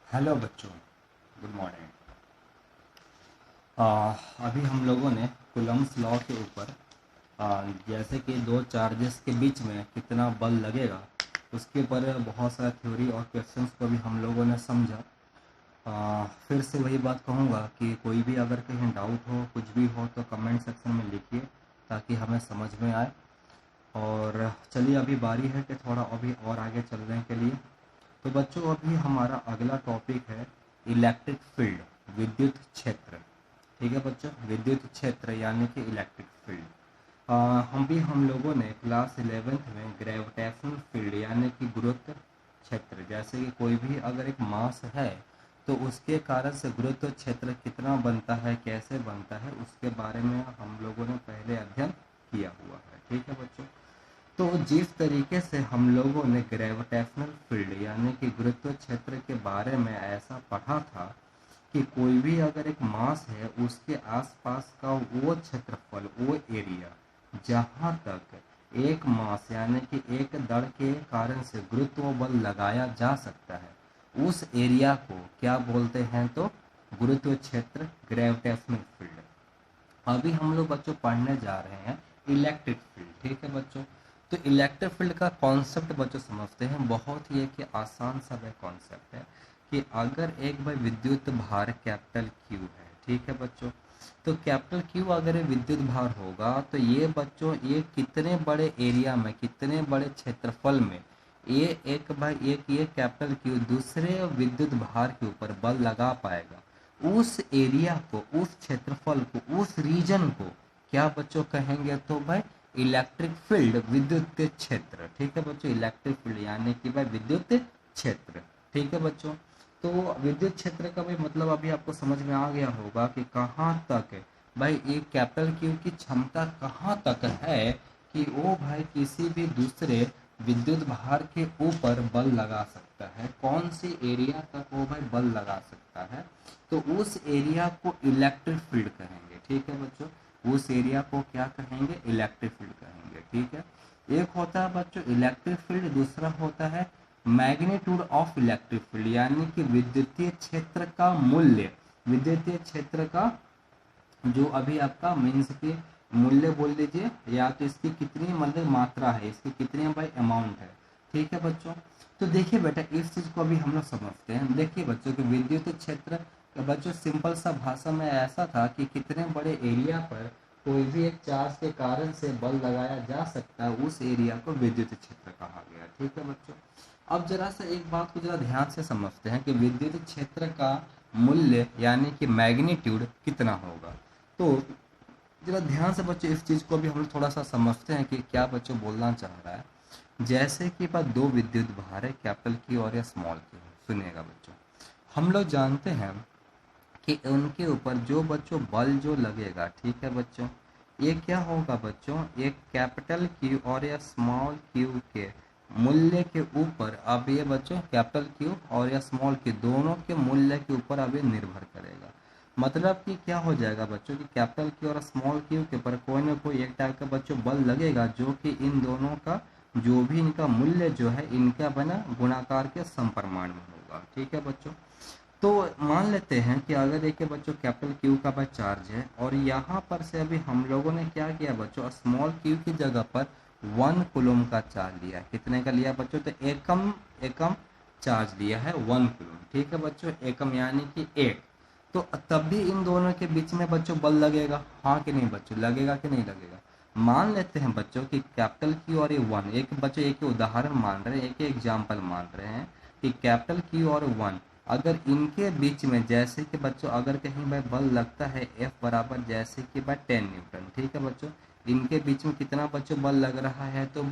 Hello बच्चों, good morning. अभी हम लोगों ने कूलम्ब्स लॉ के ऊपर जैसे कि दो चार्जेस के बीच में कितना बल लगेगा उसके ऊपर बहुत सारा थ्योरी और क्वेश्चंस को भी हम लोगों ने समझा। फिर से वही बात कहूँगा कि कोई भी अगर कहीं डाउट हो कुछ भी हो तो कमेंट सेक्शन में लिखिए ताकि हमें समझ में आए। और चलिए अभी बारी है कि थोड़ा अभी और आगे चलने के लिए। तो बच्चों अभी हमारा अगला टॉपिक है इलेक्ट्रिक फील्ड, विद्युत क्षेत्र। ठीक है बच्चों, विद्युत क्षेत्र यानी कि इलेक्ट्रिक फील्ड। हम लोगों ने क्लास 11th में ग्रेविटेशनल फील्ड यानी कि गुरुत्व क्षेत्र, जैसे कि कोई भी अगर एक मास है तो उसके कारण से गुरुत्व क्षेत्र कितना बनता है, कैसे बनता है, उसके बारे में हम लोगों ने पहले अध्ययन किया हुआ है। ठीक है बच्चों, तो जिस तरीके से हम लोगों ने ग्रेविटेशनल फील्ड यानी कि गुरुत्व क्षेत्र के बारे में ऐसा पढ़ा था कि कोई भी अगर एक मास है उसके आसपास का वो क्षेत्रफल, वो एरिया जहाँ तक एक मास यानी कि एक दड़ के कारण से गुरुत्व बल लगाया जा सकता है उस एरिया को क्या बोलते हैं, तो गुरुत्व क्षेत्र, ग्रेविटेशनल फील्ड। अभी हम लोग बच्चों पढ़ने जा रहे हैं इलेक्ट्रिक फील्ड। ठीक है बच्चों, तो इलेक्ट्रिक फील्ड का कॉन्सेप्ट बच्चों समझते हैं। बहुत ही एक आसान सा वह कॉन्सेप्ट है कि अगर एक भाई विद्युत भार कैपिटल क्यू है, ठीक है बच्चों, तो कैपिटल क्यू अगर ये विद्युत भार होगा तो ये बच्चों ये कितने बड़े एरिया में, कितने बड़े क्षेत्रफल में ये एक भाई एक ये कैपिटल क्यू दूसरे विद्युत भार के ऊपर बल लगा पाएगा, उस एरिया को, उस क्षेत्रफल को, उस रीजन को क्या बच्चों कहेंगे, तो भाई इलेक्ट्रिक फील्ड, विद्युत क्षेत्र। ठीक है बच्चों, इलेक्ट्रिक फील्ड यानी कि भाई विद्युत क्षेत्र। ठीक है बच्चों, तो विद्युत क्षेत्र का भी मतलब अभी आपको समझ में आ गया होगा कि कहाँ तक है भाई एक कैपिटल क्यू की क्षमता कहाँ तक है कि वो भाई किसी भी दूसरे विद्युत भार के ऊपर बल लगा सकता है, कौन सी एरिया तक वो भाई बल लगा सकता है, तो उस एरिया को इलेक्ट्रिक फील्ड कहेंगे। ठीक है बच्चों, उस एरिया को क्या कहेंगे, इलेक्ट्रिक फील्ड कहेंगे। ठीक है, एक होता है बच्चों इलेक्ट्रिक फील्ड, दूसरा होता है मैग्नीट्यूड ऑफ इलेक्ट्रिक फील्ड यानी कि विद्युतीय क्षेत्र का मूल्य। विद्युतीय क्षेत्र का जो अभी आपका मीन्स की मूल्य बोल लीजिए, या तो इसकी कितनी मतलब मात्रा है, इसकी कितनी भाई अमाउंट है। ठीक है बच्चों, तो देखिए बेटा इस चीज को अभी हम लोग समझते हैं। देखिए बच्चों कि विद्युत क्षेत्र बच्चों सिंपल सा भाषा में ऐसा था कि कितने बड़े एरिया पर कोई भी एक चार्ज के कारण से बल लगाया जा सकता है, उस एरिया को विद्युत क्षेत्र कहा गया। ठीक है बच्चों, अब जरा सा एक बात को जरा ध्यान से समझते हैं कि विद्युत क्षेत्र का मूल्य यानी कि मैग्नीट्यूड कितना होगा। तो जरा ध्यान से बच्चों इस चीज़ को भी हम लोग थोड़ा सा समझते हैं कि क्या बच्चों बोलना चाह रहा है। जैसे कि बात दो विद्युत भार है, कैपिटल की और या स्मॉल की है। सुनिएगा बच्चों, हम लोग जानते हैं कि उनके ऊपर जो बच्चों बल जो लगेगा, ठीक है बच्चों, ये क्या होगा बच्चों, एक कैपिटल क्यू और या स्मॉल क्यू के मूल्य के ऊपर, अब ये बच्चों कैपिटल क्यू और या स्मॉल क्यू दोनों के मूल्य के ऊपर अब ये निर्भर करेगा। मतलब कि क्या हो जाएगा बच्चों कि कैपिटल क्यू और स्मॉल क्यू के ऊपर कोई ना कोई एक टाइप का बच्चों बल लगेगा जो कि इन दोनों का जो भी इनका मूल्य जो है इनका बना गुणाकार के समप्रमाण में होगा। ठीक है बच्चों, तो मान लेते हैं कि अगर देखिए बच्चों कैपिटल क्यू का बस चार्ज है और यहाँ पर से अभी हम लोगों ने क्या किया बच्चों, स्मॉल क्यू की जगह पर 1 कूलम का चार्ज लिया। कितने का लिया बच्चों, तो एकम एकम चार्ज लिया है 1 कूलम। ठीक है बच्चों, एकम यानी कि एक। तो तब भी इन दोनों के बीच में बच्चों बल लगेगा, हाँ कि नहीं बच्चों, लगेगा कि नहीं लगेगा। मान लेते हैं बच्चों कि कैपिटल क्यू और ये वन, एक बच्चों एक उदाहरण मान रहे हैं, एक एग्जाम्पल मान रहे हैं कि कैपिटल क्यू और वन अगर इनके बीच में जैसे कि बच्चों अगर कहीं भाई बल लगता है F बराबर जैसे कि भाई 10 न्यूटन। ठीक है बच्चों, इनके बीच में कितना बच्चों बल लग रहा है, तो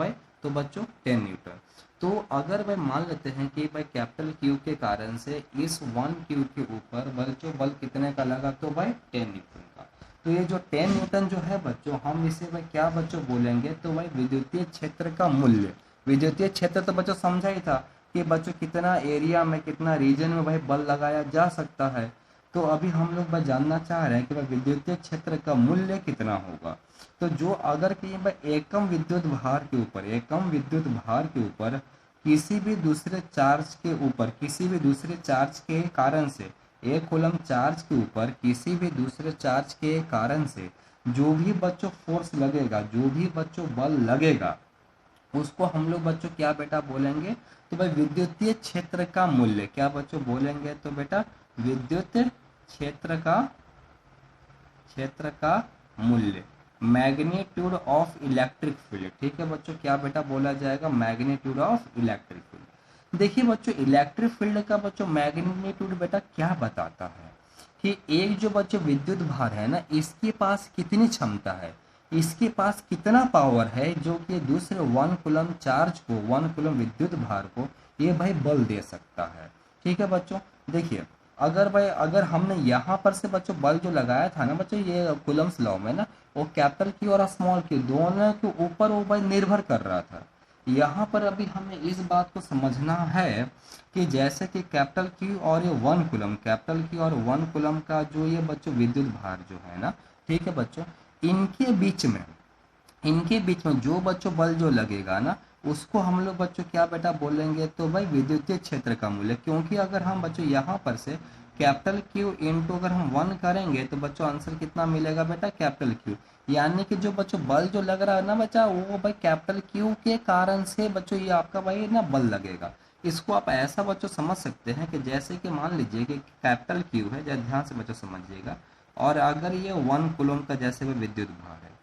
बच्चों 10 न्यूटन। तो अगर भाई मान लेते हैं कि भाई कैपिटल क्यू के कारण से इस 1 क्यू के ऊपर बच्चों बल कितने का लगा, तो भाई 10 न्यूटन का। तो ये जो 10 न्यूटन जो है बच्चों, हम इसे भाई क्या बच्चों बोलेंगे, तो भाई विद्युतीय क्षेत्र का मूल्य। विद्युतीय क्षेत्र तो बच्चों समझा ही था कि बच्चों कितना एरिया में, कितना रीजन में भाई बल लगाया जा सकता है। तो अभी हम लोग बस जानना चाह रहे हैं कि भाई विद्युतीय क्षेत्र का मूल्य कितना होगा। तो जो अगर कि भाई एकम विद्युत भार के ऊपर, एकम विद्युत भार के ऊपर किसी भी दूसरे चार्ज के ऊपर, किसी भी दूसरे चार्ज के कारण से, एक कूलम चार्ज के ऊपर किसी भी दूसरे चार्ज के कारण से जो भी बच्चों फोर्स लगेगा, जो भी बच्चों बल लगेगा, उसको हम लोग बच्चों क्या बेटा बोलेंगे, तो भाई विद्युतीय क्षेत्र का मूल्य। क्या बच्चों बोलेंगे, तो बेटा विद्युत क्षेत्र का मूल्य, मैग्नीट्यूड ऑफ इलेक्ट्रिक फील्ड। ठीक है बच्चों, क्या बेटा बोला जाएगा, मैग्नीट्यूड ऑफ इलेक्ट्रिक फील्ड। देखिए बच्चों, इलेक्ट्रिक फील्ड का बच्चों मैग्नीट्यूड बेटा क्या बताता है कि एक जो बच्चों विद्युत भार है ना, इसके पास कितनी क्षमता है, इसके पास कितना पावर है, जो कि दूसरे 1 कूलम चार्ज को, 1 कूलम विद्युत भार को ये भाई बल दे सकता है। ठीक है बच्चों, देखिए अगर भाई, अगर हमने यहाँ पर से बच्चों बल जो लगाया था ना बच्चों, ये कूलम्स लॉ में ना, वो कैपिटल क्यू और स्मॉल क्यू दोनों के ऊपर वो भाई निर्भर कर रहा था। यहाँ पर अभी हमें इस बात को समझना है कि जैसे कि कैपिटल क्यू और ये 1 कूलम, कैपिटल क्यू और 1 कूलम का जो ये बच्चों विद्युत भार जो है ना, ठीक है बच्चों, इनके बीच में, इनके बीच में जो बच्चों बल जो लगेगा ना, उसको हम लोग बच्चों क्या बेटा बोलेंगे, तो भाई विद्युतीय क्षेत्र का मूल्य। क्योंकि अगर हम बच्चों यहाँ पर से कैपिटल क्यू इंटू अगर हम 1 करेंगे तो बच्चों आंसर कितना मिलेगा बेटा, कैपिटल क्यू। यानी कि जो बच्चों बल जो लग रहा है ना बच्चा, वो भाई कैपिटल क्यू के कारण से बच्चों ये आपका भाई ना बल लगेगा। इसको आप ऐसा बच्चों समझ सकते हैं कि जैसे कि मान लीजिए कि कैपिटल क्यू है, ध्यान से बच्चों समझिएगा, और अगर ये 1 कूलम का जैसे विद्युत भार है,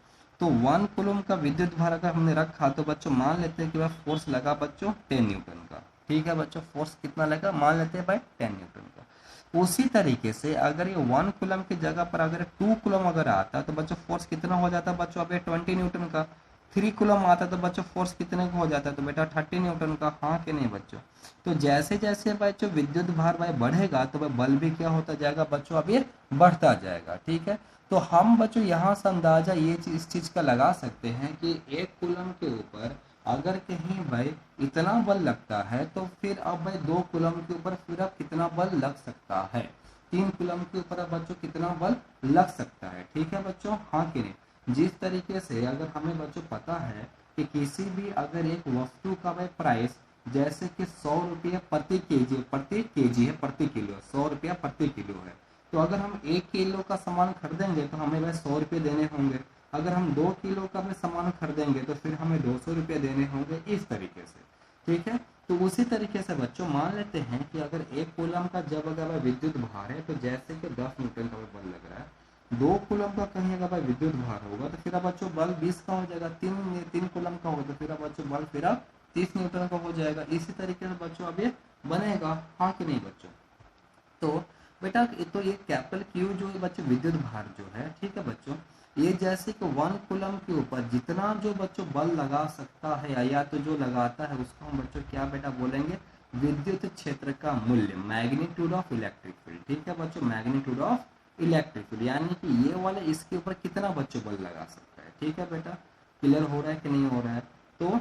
तो 1 कूलम का विद्युत भार अगर हमने रखा तो बच्चों मान लेते हैं कि भाई फोर्स लगा बच्चों 10 न्यूटन का। ठीक है बच्चों, फोर्स कितना लगा, मान लेते हैं भाई 10 न्यूटन का। उसी तरीके से अगर ये 1 कूलम की जगह पर अगर 2 कूलम अगर आता तो बच्चों फोर्स कितना हो जाता बच्चों, अब ये 20 न्यूटन का। 3 कूलम आता तो बच्चों फोर्स कितने का हो जाता, तो बेटा 30 न्यूटन का। हाँ कि नहीं बच्चों, तो जैसे जैसे बच्चों विद्युत भार भाई बढ़ेगा तो भाई बल भी क्या होता जाएगा बच्चों, अब ये बढ़ता जाएगा। ठीक है, तो हम बच्चों यहाँ से अंदाजा ये इस चीज का लगा सकते हैं कि 1 कूलम के ऊपर अगर कहीं भाई इतना बल लगता है तो फिर अब भाई 2 कूलम के ऊपर फिर अब कितना बल लग सकता है, 3 कूलम के ऊपर अब बच्चों कितना बल लग सकता है। ठीक है बच्चों, हाँ कि नहीं। जिस तरीके से अगर हमें बच्चों पता है कि किसी भी अगर एक वस्तु का भाई प्राइस जैसे कि 100 रुपये प्रति केजी है, प्रति किलो 100 रुपया प्रति किलो है, तो अगर हम 1 किलो का सामान खरीदेंगे तो हमें भाई 100 रुपये देने होंगे। अगर हम 2 किलो का भी सामान खरीदेंगे तो फिर हमें 200 रुपये देने होंगे, इस तरीके से। ठीक है, तो उसी तरीके से बच्चों मान लेते हैं कि अगर 1 कूलम का जब अगर विद्युत भार है तो जैसे कि 10 न्यूटन का बल लग रहा है, 2 कूलम का कहीं अगर विद्युत भार होगा तो फिर बच्चों बल 20 का हो जाएगा, 3 कूलम का होगा तो फिर बच्चों बल फिर 30 न्यूटन का हो जाएगा। इसी तरीके से बच्चों अब ये बनेगा, हाँ कि नहीं बच्चों। तो बेटा तो ये कैपिटल क्यू जो है बच्चों विद्युत भार जो है, ठीक है बच्चों, ये जैसे कि 1 कूलम के ऊपर जितना जो बच्चों बल लगा सकता है या तो जो लगाता है उसको हम बच्चों क्या बेटा बोलेंगे, विद्युत क्षेत्र का मूल्य, मैग्नीट्यूड ऑफ इलेक्ट्रिक फील्ड। ठीक है बच्चों, मैग्नीट्यूड ऑफ इलेक्ट्रिक फील्ड, यानी कि ये वाला इसके ऊपर कितना बच्चों बल लगा सकता है। ठीक है बेटा, क्लियर हो रहा है कि नहीं हो रहा है। तो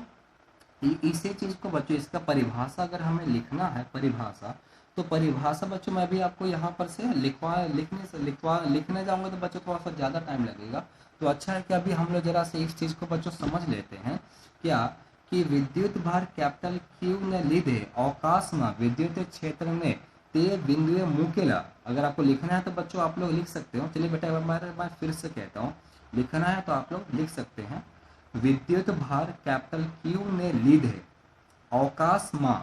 इसी चीज को बच्चों इसका परिभाषा अगर हमें लिखना है, परिभाषा, तो परिभाषा बच्चों मैं भी आपको यहाँ पर से लिखने जाऊंगा तो बच्चों थोड़ा सा ज़्यादा टाइम लगेगा। तो अच्छा है कि अभी हम लोग जरा से इस चीज़ को बच्चों समझ लेते हैं, क्या कि विद्युत भार कैपिटल क्यू ने लीधे अवकाश में विद्युत क्षेत्र में ते बिंदु मुकेला। अगर आपको लिखना है तो बच्चों आप लोग लिख सकते हो। चलिए बेटा मैं फिर से कहता हूँ, लिखना है तो आप लोग लिख सकते हैं। विद्युत भार कैपिटल क्यू ने लीधे अवकाश में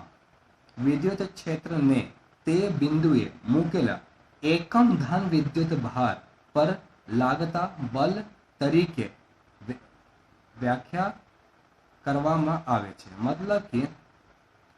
विद्युत क्षेत्र ने ते बिंदुए मुकेला एकम धन विद्युत भार पर लागता बल तरीके व्याख्या કરવામાં આવે છે। मतलब कि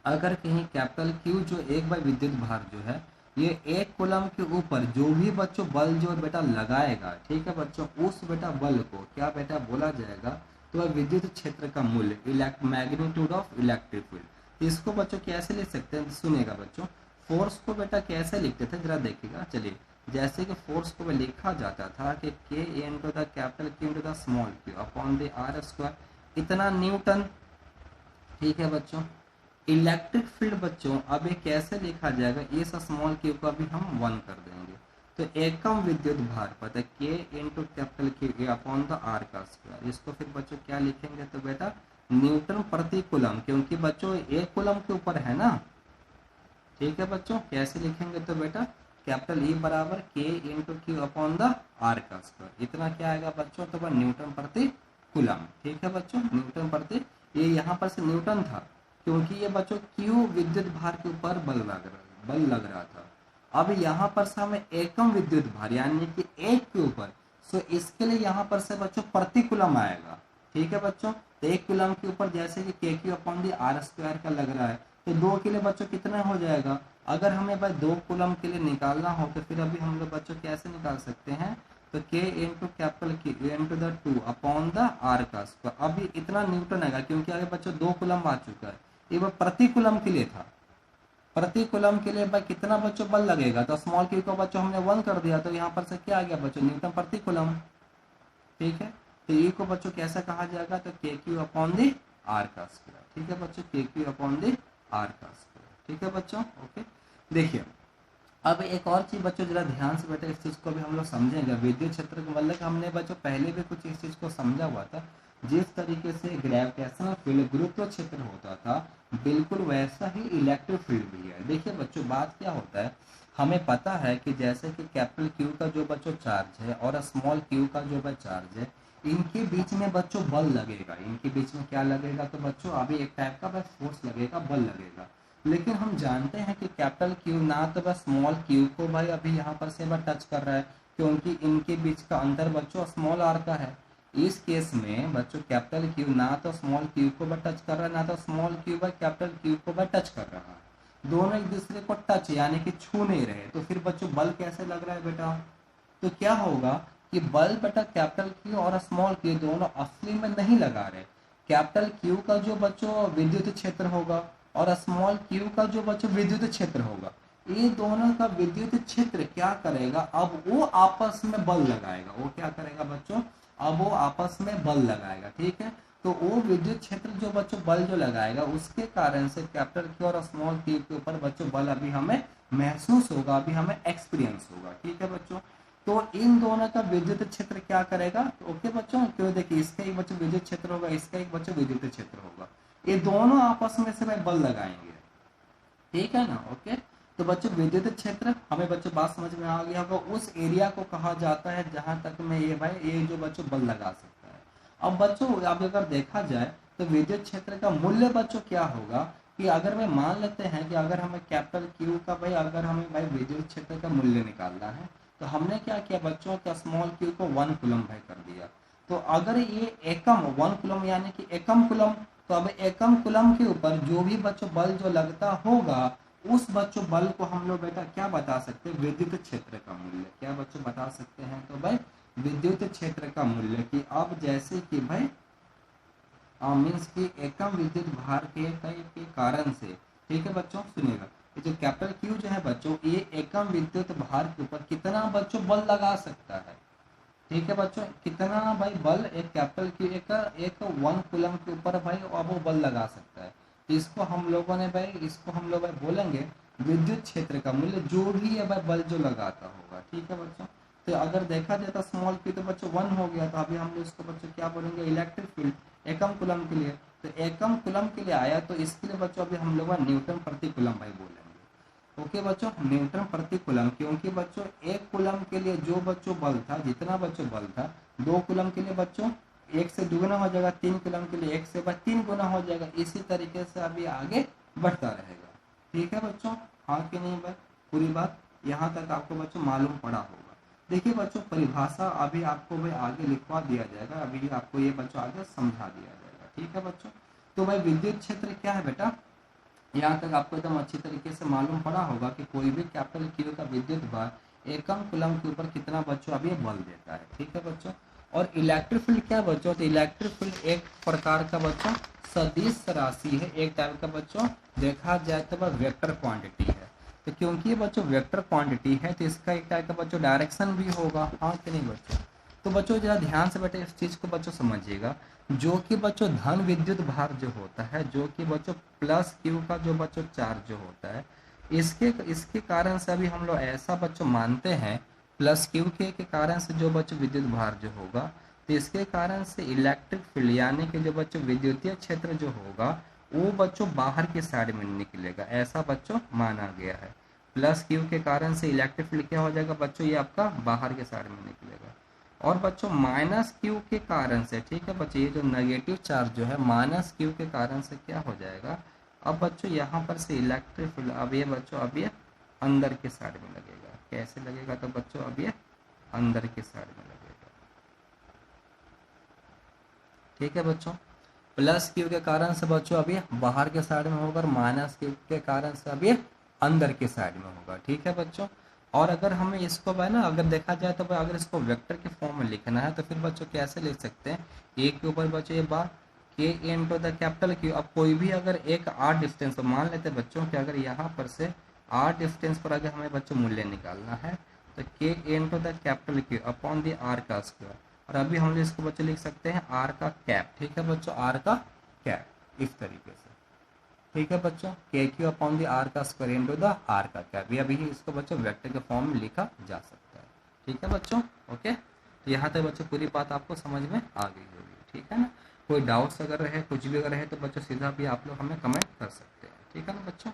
अगर कहीं कैपिटल क्यू जो एक बार विद्युत भार जो है ये 1 कूलम के ऊपर जो भी बच्चों बल जो बेटा लगाएगा, ठीक है बच्चों, उस बेटा बल को क्या बेटा बोला जाएगा, तो वह विद्युत क्षेत्र का मूल्य, मैग्नीट्यूड ऑफ इलेक्ट्रिक फील्ड। इसको बच्चों कैसे लिख सकते हैं, सुनेगा बच्चों। फोर्स को बेटा कैसे लिखते थे जरा देखिएगा। चलिए, जैसे कि फोर्स को लिखा जाता था कि K into the capital Q into the small Q upon the R square, इतना न्यूटन। ठीक है बच्चों, इलेक्ट्रिक फील्ड बच्चों अब ये कैसे लिखा जाएगा, इस स्मॉल क्यू को अभी हम 1 कर देंगे, तो एकम विद्युत भार पता है K into capital Q upon the R का स्क्वायर। इसको फिर बच्चों क्या लिखेंगे, तो बेटा न्यूटन प्रति कूलम, क्योंकि बच्चों एक कूलम के ऊपर है ना। ठीक है बच्चों, कैसे लिखेंगे तो बेटा कैपिटल E बराबर K into Q upon the R का स्क्वायर, इतना क्या आएगा बच्चों, तो वह न्यूटन प्रति कूलम। ठीक है बच्चों, न्यूटन प्रति, ये यहाँ पर से न्यूटन था क्योंकि ये बच्चों क्यू विद्युत भार के ऊपर बल लग रहा था। अब यहाँ पर से हमें एकम विद्युत भार यानी कि एक के ऊपर, सो इसके लिए यहाँ पर से बच्चों प्रति कूलम आएगा। ठीक है बच्चों, तो एक कूलम के ऊपर जैसे कि K Q upon the R square का लग रहा है, तो दो के लिए बच्चों कितना हो जाएगा। अगर हमें भाई दो कूलम के लिए निकालना हो तो फिर अभी हम लोग बच्चों कैसे निकाल सकते हैं, तो K into capital Q into the 2 upon the R का स्क्वायर। अभी इतना न्यूटन आएगा क्योंकि आगे बच्चों दो कूलम आ चुका है, ये वो प्रति कूलम के लिए था। प्रति कूलम के लिए भाई कितना बच्चों बल लगेगा, तो स्मॉल क्यू को बच्चों हमने 1 कर दिया, तो यहाँ पर से क्या आ गया बच्चों, न्यूटन प्रति कूलम। ठीक है, तो ये को बच्चों कैसा कहा जाएगा, तो के क्यू अपॉन दी आर का स्क्वायर। ठीक है बच्चों, के क्यू अपॉन दी आर का स्क्वायर। ठीक है बच्चों, ओके। देखिए अब एक और चीज बच्चों जरा ध्यान से बेटा इस चीज को भी हम लोग समझेंगे। विद्युत क्षेत्र को मतलब हमने बच्चों पहले भी कुछ इस चीज को समझा हुआ था, जिस तरीके से ग्रेविटेशनल फील्ड गुरुत्व क्षेत्र होता था बिल्कुल वैसा ही इलेक्ट्रिक फील्ड भी है। देखिए बच्चों बात क्या होता है, हमें पता है कि जैसे कि कैपिटल क्यू का जो बच्चों चार्ज है और स्मॉल क्यू का जो चार्ज है, इनके बीच में बच्चों बल लगेगा। इनके बीच में क्या लगेगा, तो बच्चों अभी एक टाइप का बस फोर्स लगेगा, बल लगेगा। लेकिन हम जानते हैं कि कैपिटल क्यू ना तो बस स्मॉल क्यू को भाई अभी यहाँ पर से टच कर रहा है, क्योंकि इनके बीच का अंतर बच्चों स्मॉल आर का है। इस केस में बच्चों कैपिटल क्यू ना तो स्मॉल क्यू को टच कर रहा है, ना तो स्मॉल क्यू कैपिटल क्यू को टच कर रहा है। दोनों एक दूसरे को टच यानी कि छू नहीं रहे, तो फिर बच्चों बल कैसे लग रहा है बेटा, तो क्या होगा कि बल बेटा कैपिटल क्यू और स्मॉल क्यू दोनों असली में नहीं लगा रहे। कैपिटल क्यू का जो बच्चों विद्युत क्षेत्र होगा और स्मॉल क्यू का जो बच्चों विद्युत क्षेत्र होगा, ये दोनों का विद्युत क्षेत्र क्या करेगा, अब वो आपस में बल लगाएगा। वो क्या करेगा बच्चों, अब वो आपस में बल लगाएगा। ठीक है, तो वो विद्युत क्षेत्र जो बच्चों बल जो लगाएगा उसके कारण से कैपिटल क्यू और स्मॉल क्यू के ऊपर बच्चों बल अभी हमें महसूस होगा, अभी हमें एक्सपीरियंस होगा। ठीक है बच्चों, तो इन दोनों का विद्युत क्षेत्र क्या करेगा, तो ओके बच्चों, क्यों देखिए इसका एक बच्चों विद्युत क्षेत्र होगा, इसका एक बच्चों विद्युत क्षेत्र होगा, ये दोनों आपस में से बल लगाएंगे। ठीक है ना, ओके। तो बच्चों विद्युत क्षेत्र हमें बच्चों बात समझ में आ गया होगा, उस एरिया को कहा जाता है जहां तक में ये भाई ये जो बच्चों बल लगा सकता है। अब बच्चों अब अगर देखा जाए तो विद्युत क्षेत्र का मूल्य बच्चों क्या होगा, कि अगर मैं मान लेते हैं कि अगर हमें कैपिटल क्यू का भाई अगर हमें भाई विद्युत क्षेत्र का मूल्य निकालना है, तो हमने क्या किया बच्चों का स्मॉल क्यू को 1 कूलम भाई कर दिया। तो अगर ये एकम 1 कूलम यानी कि एकम कूलम, तो अब एकम कूलम के ऊपर जो भी बच्चों बल जो लगता होगा उस बच्चों बल को हम लोग बेटा क्या बता सकते हैं, विद्युत क्षेत्र का मूल्य क्या बच्चों बता सकते हैं, तो भाई विद्युत क्षेत्र का मूल्य। कि अब जैसे कि भाई मीन्स की एकम विद्युत भार के कारण से, ठीक है बच्चों सुनिएगा, ये जो कैपिटल क्यू जो है बच्चों ये एकम विद्युत भार के ऊपर कितना बच्चों बल लगा सकता है। ठीक है बच्चों, कितना भाई बल एक कैपिटल क्यू एक 1 कूलम के ऊपर भाई अब वो बल लगा सकता है। इसको हम लोगों ने भाई इसको हम लोग भाई बोलेंगे विद्युत क्षेत्र का मूल्य, जो भी है भाई बल जो लगाता होगा। ठीक है बच्चों, तो अगर देखा जाए तो स्मॉल क्यू तो बच्चों 1 हो गया, तो अभी हम लोग इसको बच्चों क्या बोलेंगे, इलेक्ट्रिक फील्ड एकम कूलम के लिए। तो एकम कूलम के लिए आया, तो इसके लिए बच्चों अभी हम लोग न्यूटन प्रति कूलम भाई बोलेंगे। ओके बच्चों, न्यूटन प्रति कूलम, क्योंकि बच्चों एक कूलम के लिए जो बच्चों बल था, जितना बच्चों बल था, 2 कूलम के लिए बच्चों 1 से दुगुना हो जाएगा, 3 कूलम के लिए 1 से 3 गुना हो जाएगा। इसी तरीके से अभी आगे बढ़ता रहेगा। ठीक है बच्चों, हाँ कि नहीं भाई, पूरी बात यहाँ तक आपको बच्चों मालूम पड़ा होगा। देखिए बच्चों परिभाषा अभी आपको भाई आगे लिखवा दिया जाएगा, अभी आपको ये बच्चों आगे समझा दिया जाएगा। ठीक है बच्चों, तो भाई विद्युत क्षेत्र क्या है बेटा, यहाँ तक आपको एकदम अच्छी तरीके से मालूम पड़ा होगा कि कोई भी कैपिटल क्यू का विद्युत भार एकम कूलम के ऊपर कितना बच्चों अभी बल देता है। ठीक है बच्चों, और इलेक्ट्रिक फील्ड क्या बच्चों, तो इलेक्ट्रिक फील्ड एक प्रकार का बच्चों सदिश राशि है, एक टाइप का बच्चों देखा जाए तो वह वेक्टर क्वांटिटी है। तो क्योंकि ये बच्चों वेक्टर क्वांटिटी है तो इसका एक टाइप का बच्चों डायरेक्शन भी होगा, हाँ कि नहीं बच्चों। तो बच्चों जरा ध्यान से बेटे इस चीज को बच्चों समझिएगा, जो कि बच्चों धन विद्युत भार जो होता है, जो कि बच्चों प्लस क्यू का जो बच्चों चार्ज जो होता है, इसके कारण से अभी हम लोग ऐसा बच्चों मानते हैं प्लस क्यू के कारण से जो बच्चों विद्युत भार जो होगा, तो तो इसके कारण से इलेक्ट्रिक फील्ड यानी कि जो बच्चों विद्युतीय क्षेत्र जो होगा वो बच्चों बाहर की साइड में निकलेगा, ऐसा बच्चों माना गया है। प्लस क्यू के कारण से इलेक्ट्रिक फील्ड क्या हो जाएगा बच्चों, ये आपका बाहर के साइड में निकलेगा। और बच्चों माइनस क्यू के कारण से, ठीक है बच्चों, ये जो नेगेटिव चार्ज जो है माइनस क्यू के कारण से क्या हो जाएगा, अब बच्चों यहाँ पर से इलेक्ट्रिक फील्ड अब ये बच्चों अब ये अंदर के साइड में लगेगा। कैसे लगेगा, तो बच्चों अब ये अंदर के साइड में लगेगा। ठीक है बच्चों, प्लस क्यू के कारण से बच्चों अब ये बाहर के साइड में होगा और माइनस क्यू के कारण से अब ये अंदर के साइड में होगा। ठीक है बच्चों, और अगर हमें इसको है ना अगर देखा जाए तो अगर इसको वेक्टर के फॉर्म में लिखना है तो फिर बच्चों कैसे लिख सकते हैं, ए के ऊपर बच्चों ये बार के इंटू द कैपिटल क्यू। अब कोई भी अगर एक आर डिस्टेंस तो मान लेते हैं बच्चों कि अगर यहाँ पर से आर डिस्टेंस पर अगर हमें बच्चों मूल्य निकालना है तो K into the capital Q upon the R का स्क्वायर। और अभी हम इसको बच्चों लिख सकते हैं आर का कैप। ठीक है बच्चों, आर का कैप इस तरीके से। ठीक है बच्चों, के क्यू अपॉन द आर का स्क्वायर इंटू द आर का कैप, ये अभी इसको बच्चों वेक्टर के फॉर्म में लिखा जा सकता है। ठीक है बच्चों, ओके। तो यहाँ तक बच्चों पूरी बात आपको समझ में आ गई होगी। ठीक है ना, कोई डाउट्स अगर रहे कुछ भी अगर रहे तो बच्चों सीधा भी आप लोग हमें कमेंट कर सकते हैं। ठीक है ना बच्चों।